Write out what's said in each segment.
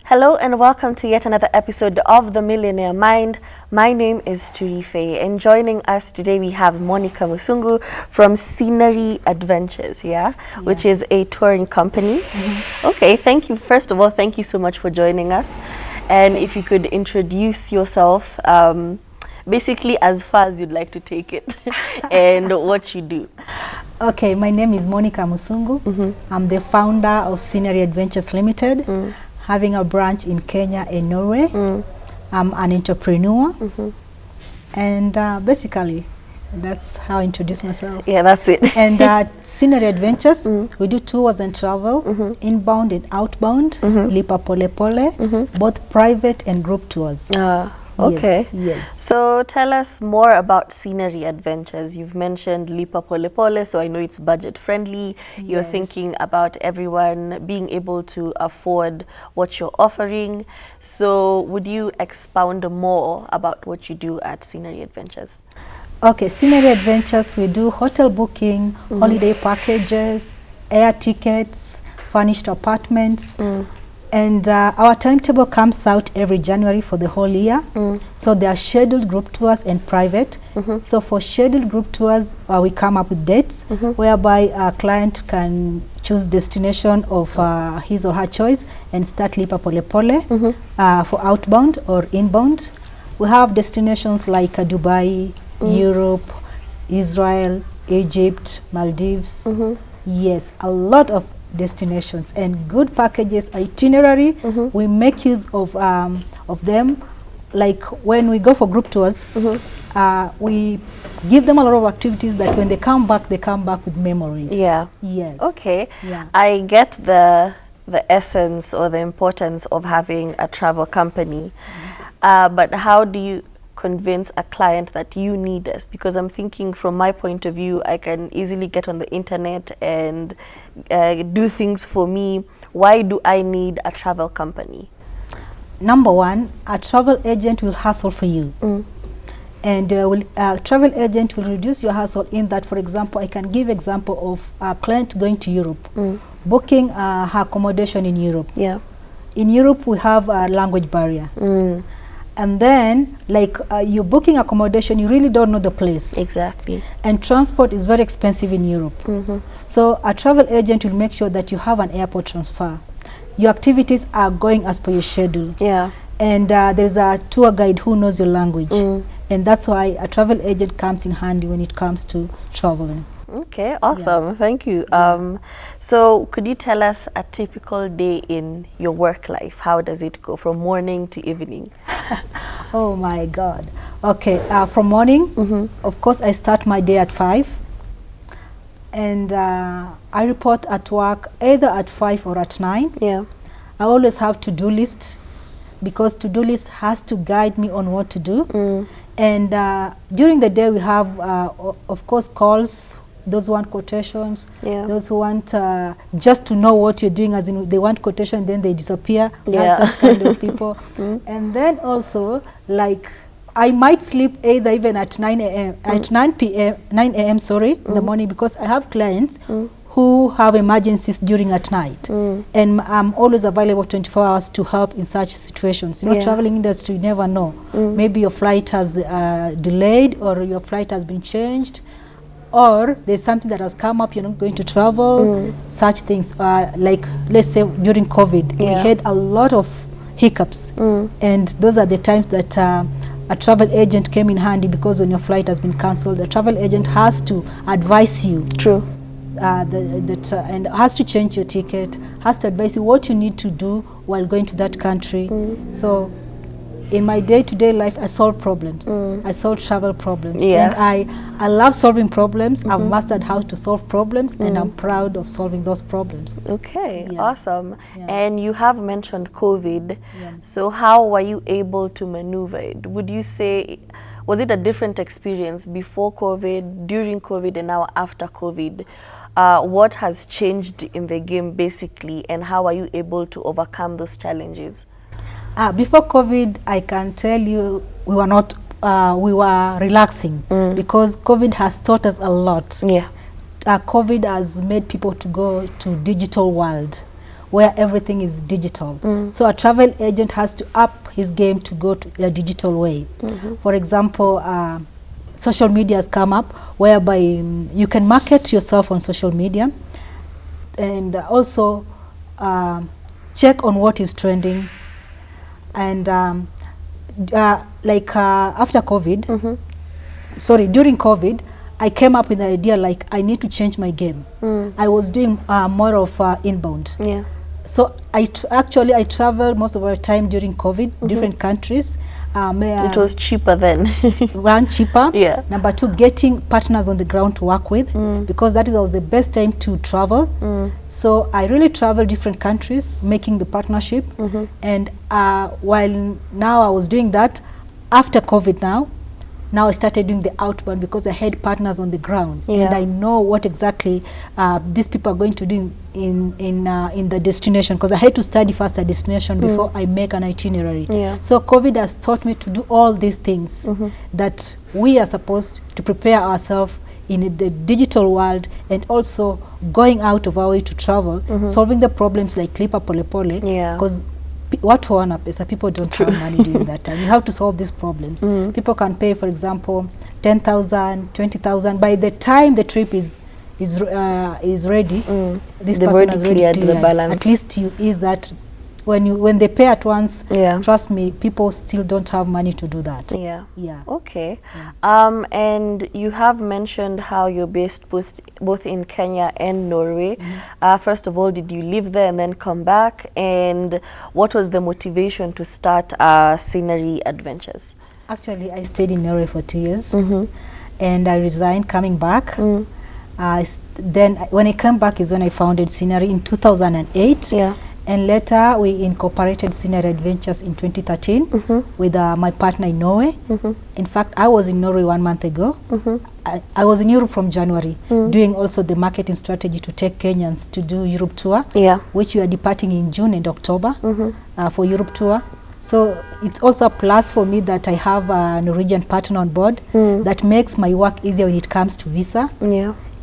Hello and welcome to yet another episode of The Millionaire Mind. My name is Turife, and joining us today we have Monica Musungu from Scenery Adventures, which is a touring company. Okay, thank you. First of all, thank you so much for joining us. And if you could introduce yourself, basically as far as you'd like to take it, and what you do. Okay, my name is Monica Musungu. I'm the founder of Scenery Adventures Limited. Having a branch in Kenya and Norway. I'm an entrepreneur. And basically, that's how I introduce myself. Yeah, that's it. And Scenery Adventures, we do tours and travel, inbound and outbound, lipa pole pole, both private and group tours. Okay. Yes. So tell us more about Scenery Adventures. You've mentioned lipa pole pole, so I know it's budget friendly. You're thinking about everyone being able to afford what you're offering. So would you expound more about what you do at Scenery Adventures? Okay, Scenery Adventures, we do hotel booking, holiday packages, air tickets, furnished apartments. And our timetable comes out every January for the whole year. So there are scheduled group tours and private. So for scheduled group tours, we come up with dates whereby a client can choose destination of his or her choice and start lipa pole pole for outbound or inbound. We have destinations like Dubai, Europe, Israel, Egypt, Maldives. Yes, a lot of destinations and good packages, itinerary. We make use of them. Like when we go for group tours, we give them a lot of activities that when they come back with memories. Yes. Okay. Yeah. I get the essence or the importance of having a travel company, but how do you convince a client that you need us? Because I'm thinking from my point of view, I can easily get on the internet and do things for me. Why do I need a travel company? Number one, a travel agent will hustle for you. And a travel agent will reduce your hassle in that, for example, I can give example of a client going to Europe, booking her accommodation in Europe. In Europe, we have a language barrier. And then, like, you're booking accommodation, you really don't know the place. Exactly. And transport is very expensive in Europe. So a travel agent will make sure that you have an airport transfer. Your activities are going as per your schedule. And there's a tour guide who knows your language. And that's why a travel agent comes in handy when it comes to traveling. Okay, awesome. Thank you. So could you tell us a typical day in your work life? How does it go from morning to evening? Oh my God. Okay, from morning, of course, I start my day at 5. And I report at work either at 5 or at 9. I always have to-do list because to-do list has to guide me on what to do. And during the day we have, of course, calls. Those who want quotations, those who want just to know what you're doing, as in they want quotation, then they disappear. We have such kind of people. And then also, like, I might sleep either even at 9 a.m., at 9 a.m., sorry, in the morning, because I have clients who have emergencies during at night. And I'm always available 24 hours to help in such situations. You know, traveling industry, you never know. Maybe your flight has delayed or your flight has been changed, or there's something that has come up, you're not going to travel, such things. Like, let's say during COVID, we had a lot of hiccups. And those are the times that a travel agent came in handy, because when your flight has been cancelled, the travel agent has to advise you. And has to change your ticket, has to advise you what you need to do while going to that country. So in my day-to-day life, I solve problems. I solve travel problems. And I love solving problems. I've mastered how to solve problems, and I'm proud of solving those problems. Okay, awesome. And you have mentioned COVID. So how were you able to maneuver it? Would you say, was it a different experience before COVID, during COVID, and now after COVID? What has changed in the game, basically, and how are you able to overcome those challenges? Before COVID, I can tell you we were relaxing because COVID has taught us a lot. COVID has made people to go to digital world. where everything is digital. So a travel agent has to up his game to go to a digital way. For example, social media has come up whereby you can market yourself on social media, and also check on what is trending. And after COVID, during COVID, I came up with the idea like I need to change my game. I was doing more of inbound. Yeah. So I traveled most of our time during COVID, different countries. It was cheaper then. One, cheaper. Yeah. Number two, getting partners on the ground to work with, because that was the best time to travel. So I really traveled different countries, making the partnership. And while now I was doing that, after COVID now I started doing the outbound because I had partners on the ground, and I know what exactly these people are going to do in the destination, because I had to study first a destination before I make an itinerary. So COVID has taught me to do all these things that we are supposed to prepare ourselves in the digital world, and also going out of our way to travel, solving the problems like Lipa Pole Pole, because what one up is that people don't have money during that time. You have to solve these problems. People can pay, for example, 10,000, 20,000. By the time the trip is ready, this person has already cleared the balance. At least you is that when they pay at once, trust me, people still don't have money to do that. Okay. And you have mentioned how you're based both in Kenya and Norway. First of all, did you live there and then come back? And what was the motivation to start Scenery Adventures? Actually, I stayed in Norway for 2 years, and I resigned, coming back. Then when I came back is when I founded Scenery in 2008. And later we incorporated Scenery Adventures in 2013 with my partner in Norway. In fact, I was in Norway 1 month ago. I was in Europe from January, doing also the marketing strategy to take Kenyans to do Europe tour, which we are departing in June and October for Europe tour. So it's also a plus for me that I have a Norwegian partner on board that makes my work easier when it comes to visa.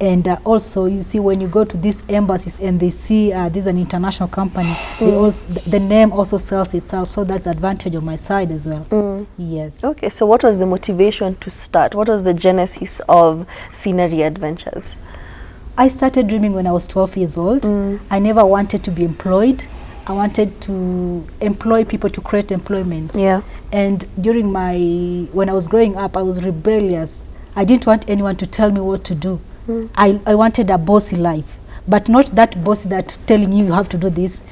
And also, you see, when you go to these embassies and they see this is an international company, they also, the name also sells itself. So that's advantage on my side as well. Yes. Okay, so what was the motivation to start? What was the genesis of Scenery Adventures? I started dreaming when I was 12 years old. I never wanted to be employed. I wanted to employ people, to create employment. And during when I was growing up, I was rebellious. I didn't want anyone to tell me what to do. I wanted a bossy life, but not that bossy that telling you have to do this.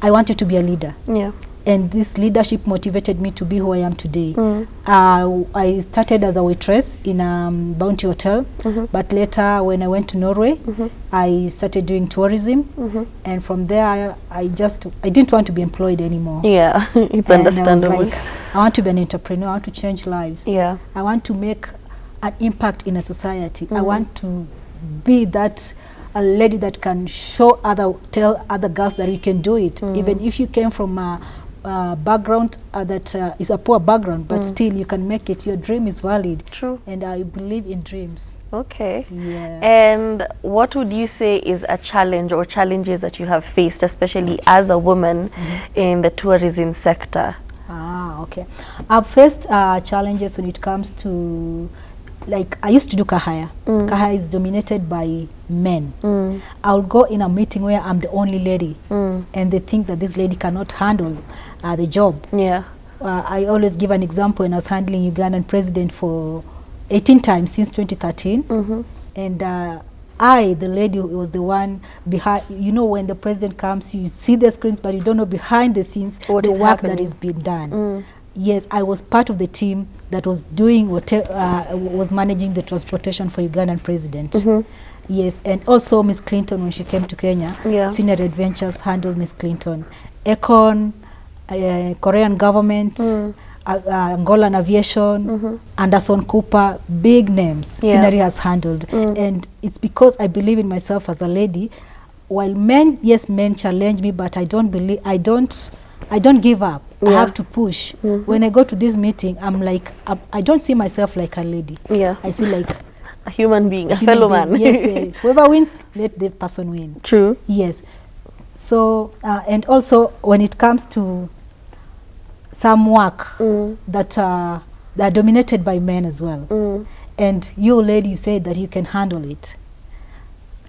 I wanted to be a leader. And this leadership motivated me to be who I am today. I started as a waitress in a Bounty Hotel, but later when I went to Norway, I started doing tourism, and from there I didn't want to be employed anymore. It's understandable. I was like, I want to be an entrepreneur. I want to change lives. I want to make an impact in a society. I want to be that a lady that can tell other girls that you can do it, even if you came from a background that is a poor background, but still you can make it. Your dream is valid. And I believe in dreams. And what would you say is a challenge or challenges that you have faced, especially as a woman in the tourism sector? I've faced challenges when it comes to, like, I used to do Kahaya. Kahaya is dominated by men. I'll go in a meeting where I'm the only lady, and they think that this lady cannot handle the job. I always give an example. When I was handling Ugandan president for 18 times since 2013, and I, the lady, was the one behind. You know, when the president comes, you see the screens, but you don't know behind the scenes the work that is being done. Yes, I was part of the team that was doing was managing the transportation for Ugandan president. Yes, and also Miss Clinton, when she came to Kenya, Scenery Adventures handled Miss Clinton. Econ, Korean government, Angolan Aviation, Anderson Cooper, big names Scenery has handled. And it's because I believe in myself as a lady. While men challenge me, but I don't give up. I have to push. When I go to this meeting, I'm like, I don't see myself like a lady. I see like a human being, a fellow man. Yes, whoever wins, let the person win. True. Yes. So, and also when it comes to some work that are dominated by men as well, and you lady, you said that you can handle it.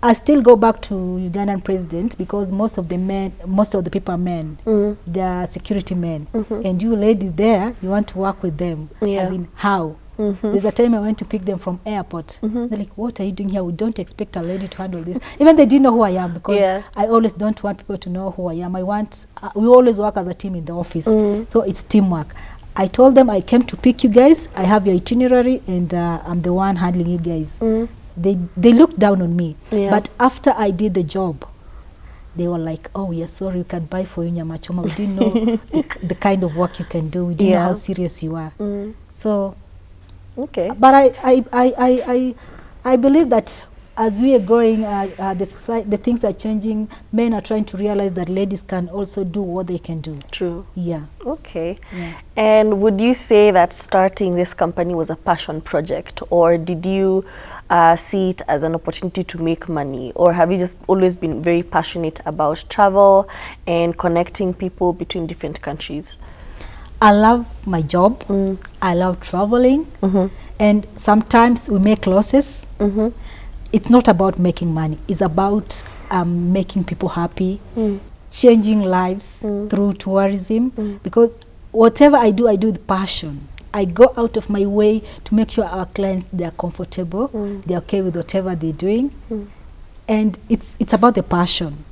I still go back to Ugandan president because most of the people are men. They are security men. And you lady there, you want to work with them. As in how? There's a time I went to pick them from airport. They're like, what are you doing here? We don't expect a lady to handle this. Even they didn't know who I am because I always don't want people to know who I am. I want, we always work as a team in the office. So it's teamwork. I told them I came to pick you guys. I have your itinerary and I'm the one handling you guys. They looked down on me. But after I did the job, they were like, oh, yeah, sorry, we can buy for you nyama choma. We didn't know the kind of work you can do. We didn't know how serious you are. So, but I believe that as we are growing, the things are changing. Men are trying to realize that ladies can also do what they can do. True. Yeah. Okay. And would you say that starting this company was a passion project, or did you see it as an opportunity to make money, or have you just always been very passionate about travel and connecting people between different countries? I love my job. I love traveling. And sometimes we make losses. It's not about making money. It's about making people happy, changing lives through tourism. Because whatever I do with passion. I go out of my way to make sure our clients, they are comfortable, they're okay with whatever they're doing. And it's about the passion.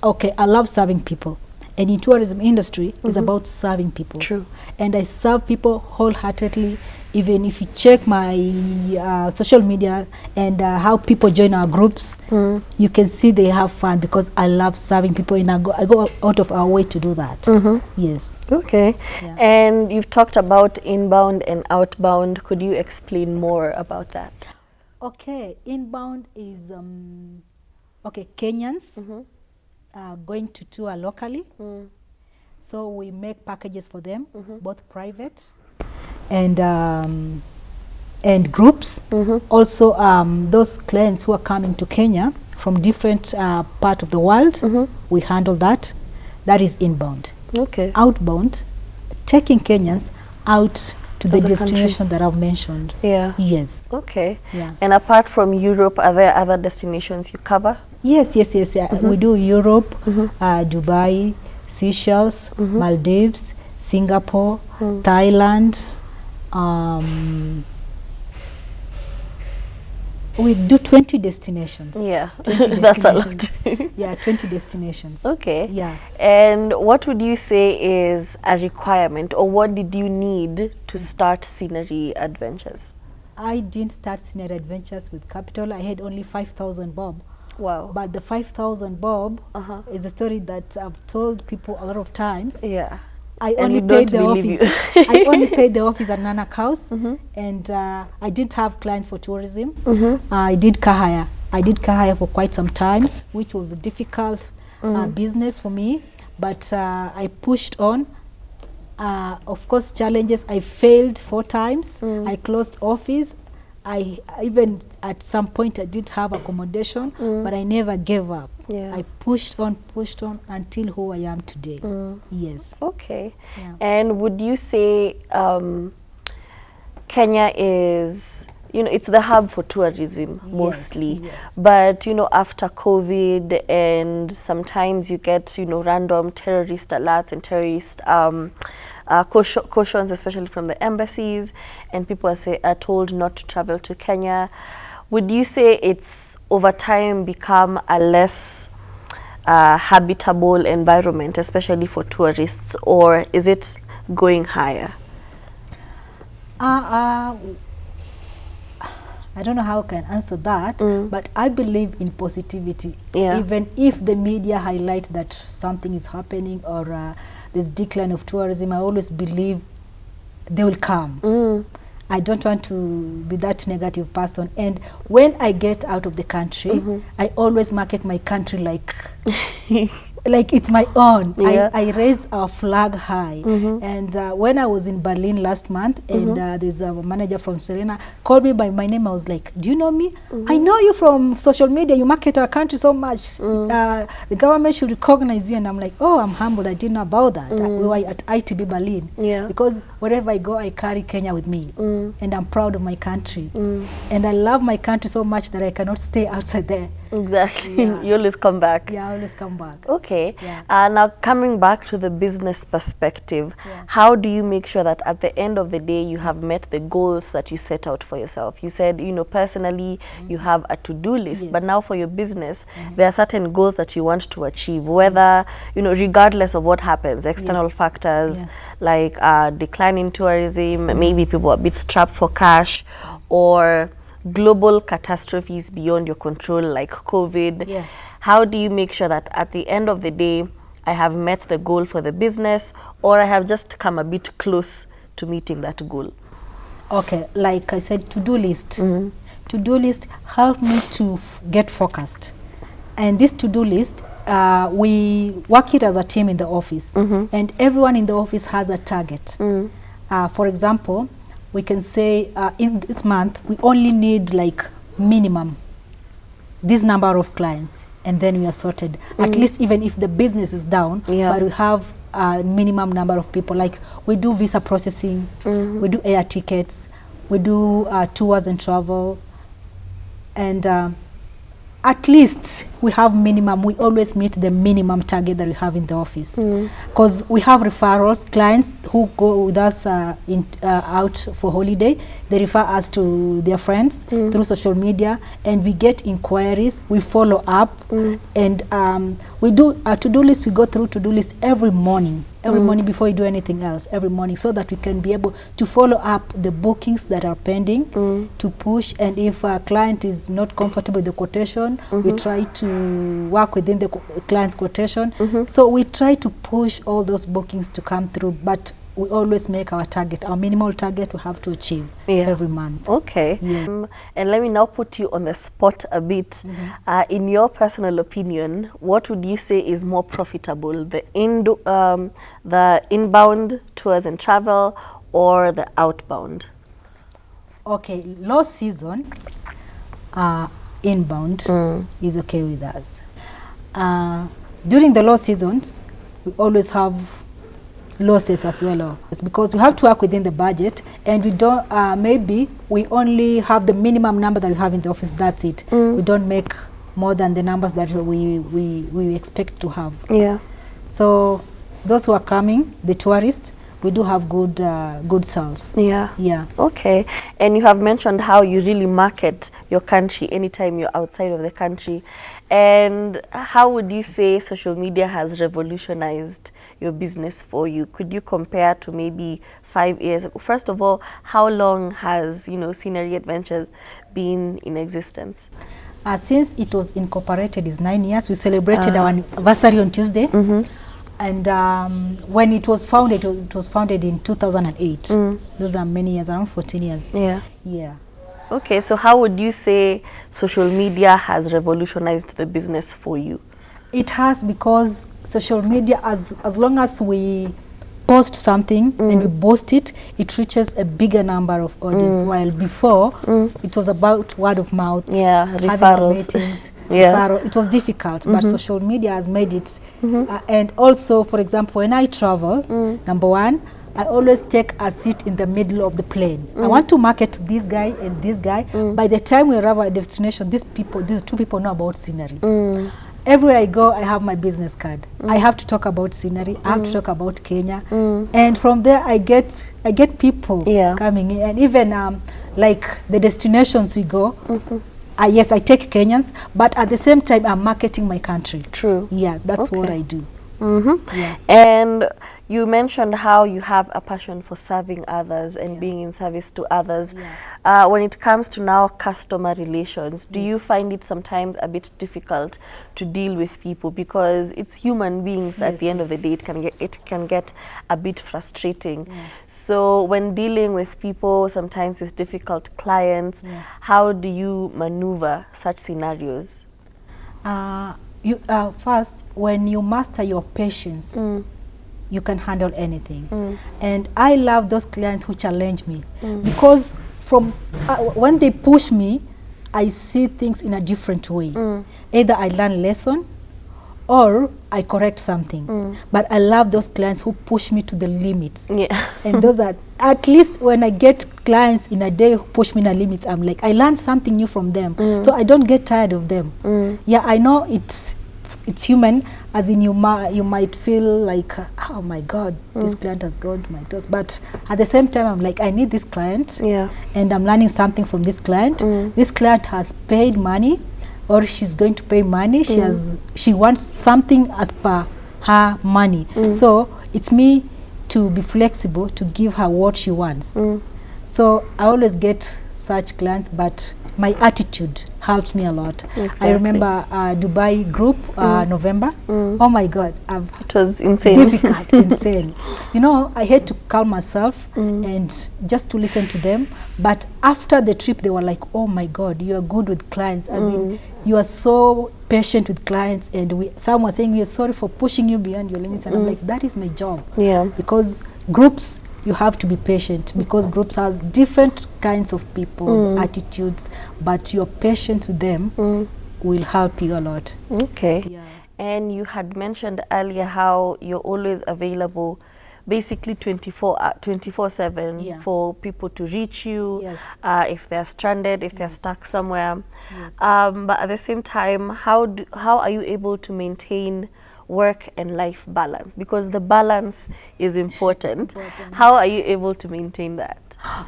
Okay, I love serving people. And in tourism industry, it's about serving people. True. And I serve people wholeheartedly. Even if you check my social media and how people join our groups, you can see they have fun because I love serving people and I go out of our way to do that. Yes. Okay. And you've talked about inbound and outbound. Could you explain more about that? Okay. Inbound is, Kenyans going to tour locally. So we make packages for them, both private and groups. Also, those clients who are coming to Kenya from different part of the world, we handle that. That is inbound. Okay. Outbound, taking Kenyans out to the destination that I've mentioned. Yes. Okay. And apart from Europe, are there other destinations you cover? Yes. We do Europe, Dubai, Seychelles, Maldives, Singapore, Thailand. We do 20 destinations. 20 that's a lot. 20 destinations. Okay. And what would you say is a requirement, or what did you need to start Scenery Adventures? I didn't start Scenery Adventures with capital. I had only 5,000 bob. Wow. But the 5,000 bob is a story that I've told people a lot of times. I only paid the office. I only paid the office at Nanak House, and I didn't have clients for tourism. I did car hire. I did car hire for quite some times, which was a difficult business for me. But I pushed on. Of course, challenges. I failed 4 times. I closed office. I even at some point I did have accommodation, but I never gave up. I pushed on until who I am today. Yes. Okay. And would you say Kenya is, it's the hub for tourism mostly, but after COVID, and sometimes you get random terrorist alerts and terrorist cautions, especially from the embassies, and people are told not to travel to Kenya. Would you say it's over time become a less habitable environment, especially for tourists, or is it going higher? I don't know how I can answer that, but I believe in positivity. Even if the media highlight that something is happening or this decline of tourism, I always believe they will come. I don't want to be that negative person. And when I get out of the country, I always market my country like like it's my own. Yeah. I raise our flag high. And when I was in Berlin last month, and there's a manager from Serena called me by my name, I was like, do you know me? I know you from social media. You market our country so much. The government should recognize you. And I'm like, oh, I'm humbled. I didn't know about that. We were at ITB Berlin. Yeah. Because wherever I go, I carry Kenya with me. And I'm proud of my country. And I love my country so much that I cannot stay outside there. Exactly. Yeah. You always come back. Yeah, I always come back. Okay. Yeah. Now coming back to the business perspective, how do you make sure that at the end of the day you have met the goals that you set out for yourself? You said, you know, personally you have a to-do list, but now for your business, there are certain goals that you want to achieve, whether, you know, regardless of what happens, external factors like decline in tourism, maybe people are a bit strapped for cash, or global catastrophes beyond your control like COVID. How do you make sure that at the end of the day I have met the goal for the business, or I have just come a bit close to meeting that goal? Okay, like I said, to-do list. To-do list help me to get focused. And this to-do list, we work it as a team in the office. And everyone in the office has a target. For example, we can say in this month, we only need like minimum this number of clients, and then we are sorted. At least even if the business is down, but we have a minimum number of people. Like we do visa processing, we do air tickets, we do tours and travel, and at least we have minimum. We always meet the minimum target that we have in the office, because we have referrals, clients who go with us out for holiday. They refer us to their friends through social media, and we get inquiries. We follow up, and we do a to-do list. We go through to-do list every morning. Every morning before you do anything else, every morning, so that we can be able to follow up the bookings that are pending, to push. And if a client is not comfortable with the quotation, we try to work within the client's quotation. So we try to push all those bookings to come through, but we always make our target, our minimal target we have to achieve every month. Okay. And let me now put you on the spot a bit. In your personal opinion, what would you say is more profitable, the inbound tours and travel or the outbound? Okay, low season, inbound is okay with us. During the low seasons, we always have losses as well. It's because we have to work within the budget, and we don't, maybe we only have the minimum number that we have in the office, that's it. We don't make more than the numbers that we expect to have. So those who are coming, the tourists, we do have good sales. Okay. And you have mentioned how you really market your country anytime you're outside of the country. And how would you say social media has revolutionized your business for you? Could you compare to maybe 5 years ago? First of all, how long has, you know, Scenery Adventures been in existence? Since it was incorporated is 9 years. We celebrated our anniversary on Tuesday. And when it was founded in 2008. Those are many years, around 14 years. Okay, so how would you say social media has revolutionized the business for you? It has, because social media, as long as we post something and we post it, it reaches a bigger number of audience. While before, it was about word of mouth, referrals, meetings, referral. It was difficult, but social media has made it. And also, for example, when I travel, number one, I always take a seat in the middle of the plane. I want to market to this guy and this guy. By the time we arrive at destination, these two people know about Scenery. Everywhere I go, I have my business card. I have to talk about Scenery. I have to talk about Kenya. And from there, I get people coming in. And even like the destinations we go, yes, I take Kenyans, but at the same time, I'm marketing my country. Yeah, that's what I do. And you mentioned how you have a passion for serving others and being in service to others. When it comes to now customer relations, do you find it sometimes a bit difficult to deal with people, because it's human beings at the end of the day? It can get a bit frustrating. So when dealing with people, sometimes with difficult clients, how do you maneuver such scenarios? you first, when you master your patience, you can handle anything. And I love those clients who challenge me, because from when they push me, I see things in a different way. Either I learn lesson or I correct something. But I love those clients who push me to the limits. And those are, at least when I get clients in a day who push me in a limit, I'm like, I learned something new from them. So I don't get tired of them. Yeah, I know it's human, as in you might feel like, oh my God, this client has gone to my toes. But at the same time, I'm like, I need this client, and I'm learning something from this client. This client has paid money, or she's going to pay money. She wants something as per her money. So it's me to be flexible to give her what she wants. So I always get such clients, but my attitude helps me a lot. I remember Dubai group, November. Oh my God, it was insane. Difficult, insane. You know, I had to calm myself and just to listen to them. But after the trip, they were like, oh my God, you are good with clients. As in, you are so patient with clients. And some were saying, we are sorry for pushing you beyond your limits. And I'm like, that is my job. Because groups, you have to be patient, because groups has different kinds of people, attitudes, but your patience with them will help you a lot. And you had mentioned earlier how you're always available, basically 24/7 for people to reach you, if they're stranded, if they're stuck somewhere. But at the same time, how are you able to maintain work and life balance? Because the balance is important. How are you able to maintain that?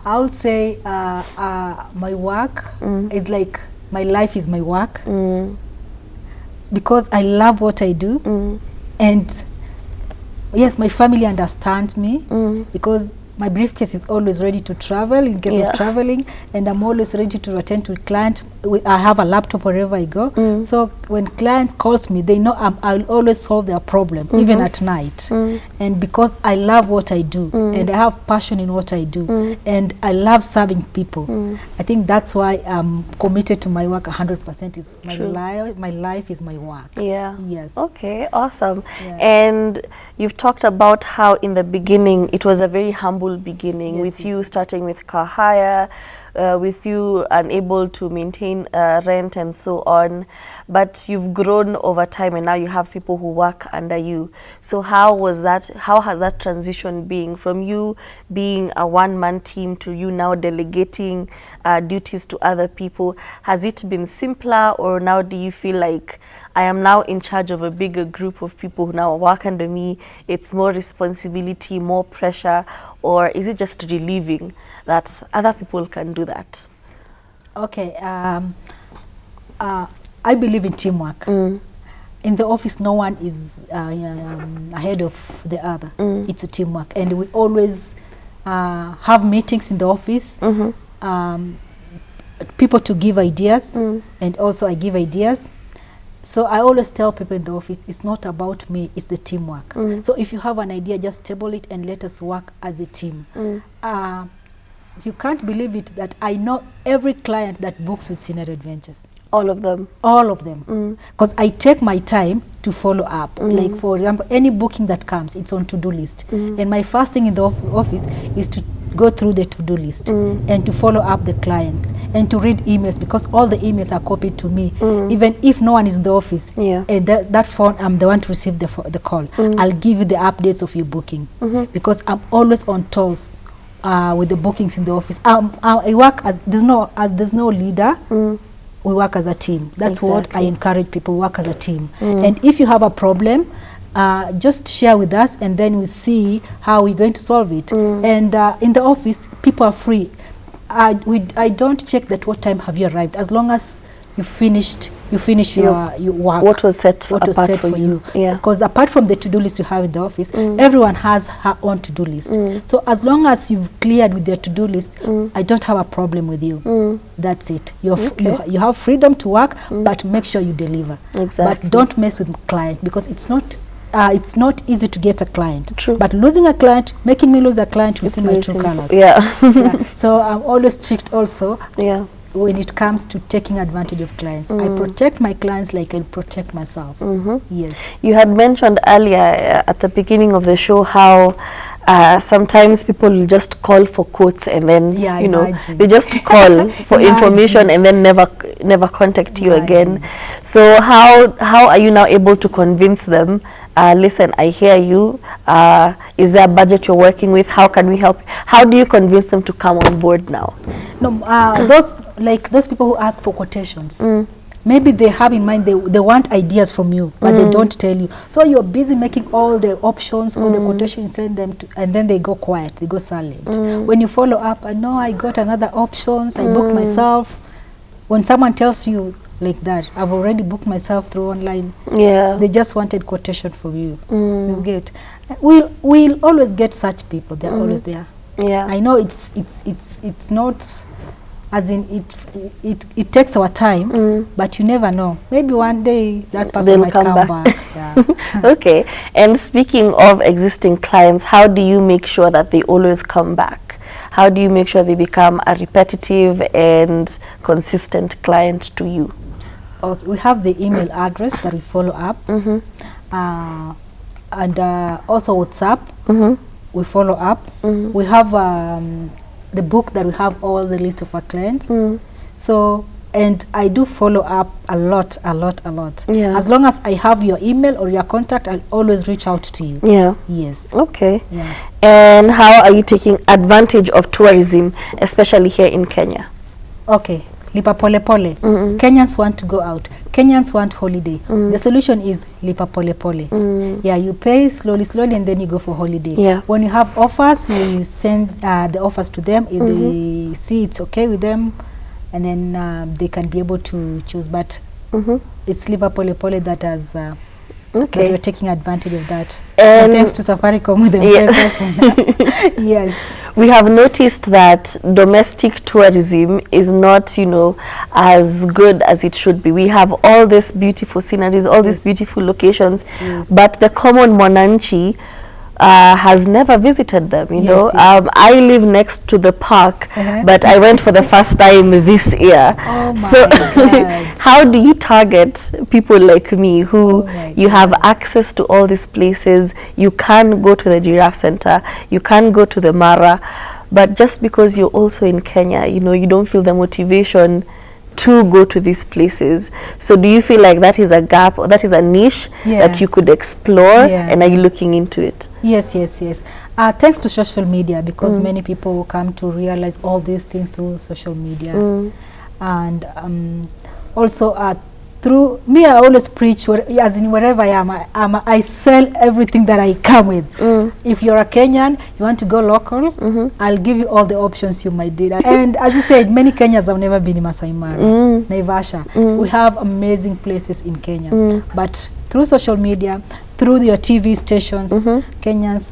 I would say my work is like, my life is my work, because I love what I do. And yes, my family understands me, because my briefcase is always ready to travel in case of traveling, and I'm always ready to attend to a client. I have a laptop wherever I go. So when clients calls me, they know I'll always solve their problem, even at night. And because I love what I do, and I have passion in what I do, and I love serving people, I think that's why I'm committed to my work 100%. Is my life. My life is my work. Yes. Okay, awesome. And you've talked about how in the beginning it was a very humble beginning, with you starting with car hire, with you unable to maintain rent and so on, but you've grown over time and now you have people who work under you. So how has that transition been from you being a one-man team to you now delegating duties to other people? Has it been simpler, or now do you feel like I am now in charge of a bigger group of people who now work under me? It's more responsibility, more pressure, or is it just relieving that other people can do that? Okay, I believe in teamwork. In the office, no one is ahead of the other. It's a teamwork, and we always have meetings in the office. People to give ideas, and also I give ideas. So I always tell people in the office, it's not about me, it's the teamwork. So if you have an idea, just table it and let us work as a team. You can't believe it that I know every client that books with Scenery Adventures. All of them? All of them. Because I take my time to follow up. Like, for example, any booking that comes, it's on to-do list. And my first thing in the office is to go through the to-do list and to follow up the clients and to read emails, because all the emails are copied to me, even if no one is in the office. And that phone, I'm the one to receive the call. I'll give you the updates of your booking, because I'm always on toes with the bookings in the office. I work as there's no leader. We work as a team. That's what I encourage people, work as a team. And if you have a problem, just share with us, and then we see how we're going to solve it. And in the office, people are free. I don't check that what time have you arrived, as long as you finish your work. What was set for you. Because apart from the to-do list you have in the office, everyone has her own to-do list. So as long as you've cleared with their to-do list, I don't have a problem with you. That's it. You have freedom to work, but make sure you deliver. But don't mess with client, because it's not easy to get a client. But losing a client, making me lose a client, you see my true colors. So I'm always strict also. when it comes to taking advantage of clients. I protect my clients like I protect myself. Yes. You had mentioned earlier at the beginning of the show how sometimes people will just call for quotes and then you know they just call for information and then never contact you again. So how are you now able to convince them, listen, I hear you, is there a budget you're working with, how can we help? How do you convince them to come on board now? No, those people who ask for quotations, maybe they have in mind, they want ideas from you, but they don't tell you. So you're busy making all the options, all the quotations, send them to, and then they go quiet, they go silent. When you follow up, I know I got another options, I booked myself. When someone tells you like that, I've already booked myself through online. Yeah. They just wanted quotation from you. You get. We'll always get such people. They're always there. Yeah. I know it's not, as in it takes our time, but you never know. Maybe one day that person might come back. Yeah. Okay. And speaking of existing clients, how do you make sure that they always come back? How do you make sure they become a repetitive and consistent client to you? Okay, we have the email address that we follow up, and also WhatsApp. We follow up. We have the book that we have all the list of our clients. So, and I do follow up a lot. Yeah. As long as I have your email or your contact, I'll always reach out to you. Yeah. Yes. Okay. Yeah. And how are you taking advantage of tourism, especially here in Kenya? Okay. Lipa pole pole. Kenyans want to go out. Kenyans want holiday. The solution is lipa pole pole. Yeah, you pay slowly, and then you go for holiday. Yeah. When you have offers, we send the offers to them. If they see it's okay with them, and then they can be able to choose. But it's lipa pole pole that has that we're taking advantage of that. And thanks to Safaricom with the yes. We have noticed that domestic tourism is not, you know, as good as it should be. We have all these beautiful sceneries, all these beautiful locations, but the common mwananchi has never visited them, you know. I live next to the park, but I went for the first time this year. Oh my God. How do you target people like me who you have access to all these places? You can go to the Giraffe Center, you can go to the Mara, but just because you're also in Kenya, you know, you don't feel the motivation to go to these places. So do you feel like that is a gap, or that is a niche that you could explore, and are you looking into it? Yes. Thanks to social media, because many people come to realize all these things through social media. And also through me, I always preach, as in wherever I am, I sell everything that I come with. If you're a Kenyan, you want to go local, I'll give you all the options you might need. And as you said, many Kenyans have never been in Masai Mara, Naivasha. We have amazing places in Kenya. But through social media, through your TV stations, Kenyans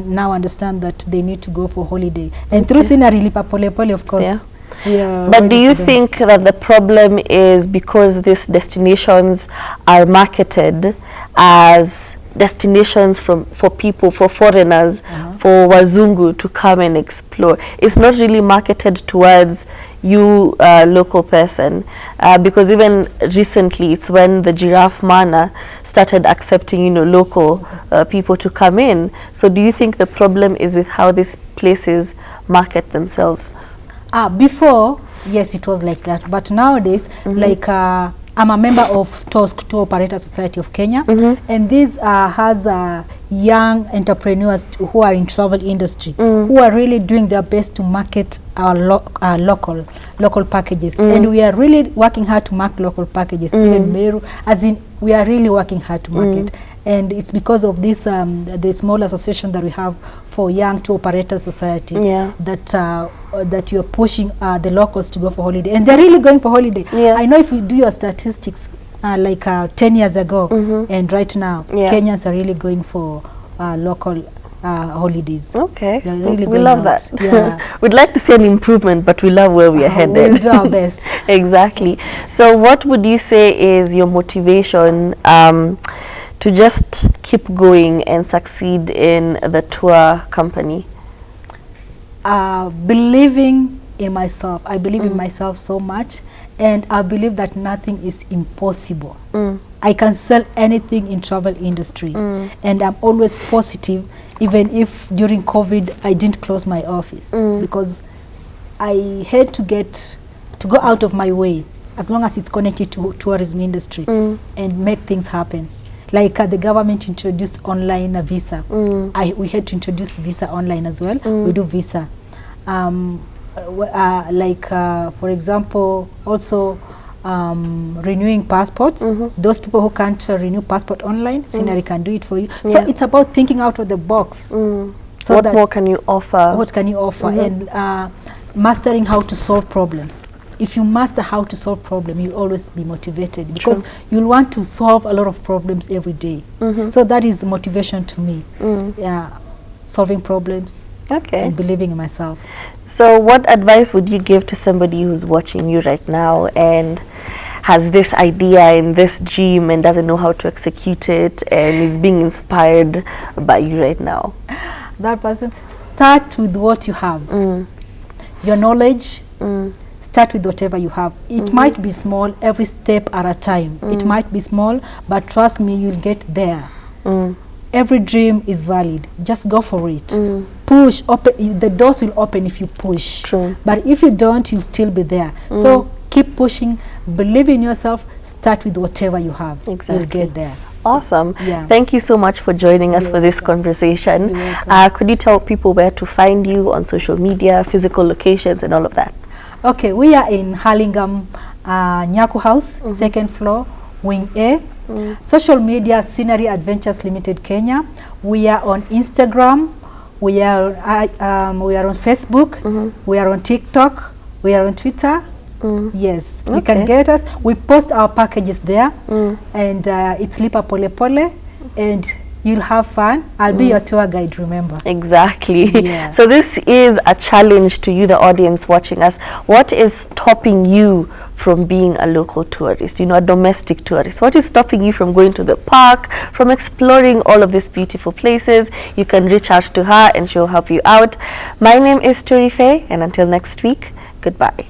now understand that they need to go for holiday. And through scenery, lipa pole pole, of course. But do you think that the problem is because these destinations are marketed as destinations for people, for foreigners, for wazungu to come and explore? It's not really marketed towards you, local person, because even recently it's when the Giraffe Mana started accepting, you know, local people to come in. So do you think the problem is with how these places market themselves? Before, yes, it was like that. But nowadays, like I'm a member of TOSC, Tour Operator Society of Kenya, and this has young entrepreneurs who are in travel industry, who are really doing their best to market our local packages. And we are really working hard to market local packages, even Meru, as in we are really working hard to market. And it's because of this the small association that we have for Young Tour Operator Society that you're pushing the locals to go for holiday, and they're really going for holiday. I know if you do your statistics, like 10 years ago and right now, Kenyans are really going for local holidays. Okay, really we love out. That. We'd like to see an improvement, but we love where we are headed. We'll do our best. Exactly. So what would you say is your motivation to just keep going and succeed in the tour company? Believing in myself. I believe in myself so much, and I believe that nothing is impossible. I can sell anything in travel industry, and I'm always positive, even if during COVID I didn't close my office, because I had to go out of my way, as long as it's connected to tourism industry, and make things happen. Like the government introduced online visa. We had to introduce visa online as well. We do visa. For example, also renewing passports. Those people who can't renew passport online, Scenery can do it for you. So it's about thinking out of the box. So what more can you offer? What can you offer? And mastering how to solve problems. If you master how to solve problems, you'll always be motivated, because you'll want to solve a lot of problems every day. So that is motivation to me. Yeah, solving problems and believing in myself. So what advice would you give to somebody who's watching you right now and has this idea and this dream and doesn't know how to execute it and is being inspired by you right now? That person, start with what you have. Your knowledge. Start with whatever you have. It might be small, every step at a time. It might be small, but trust me, you'll get there. Every dream is valid. Just go for it. Push, open, the doors will open if you push. But if you don't, you'll still be there. So keep pushing, believe in yourself, start with whatever you have. You'll get there. Awesome. Thank you so much for joining us for this conversation. Could you tell people where to find you on social media, physical locations, and all of that? Okay, we are in Hurlingham, Nyaku House, 2nd floor, Wing A. Social media, Scenery Adventures Limited Kenya. We are on Instagram. We are on Facebook. We are on TikTok. We are on Twitter. Yes, you can get us. We post our packages there, and it's Lipa Pole Pole, and you'll have fun. I'll be your tour guide, remember. Exactly. So this is a challenge to you, the audience watching us. What is stopping you from being a local tourist, a domestic tourist? What is stopping you from going to the park, from exploring all of these beautiful places? You can reach out to her and she'll help you out. My name is Turife, and until next week, goodbye.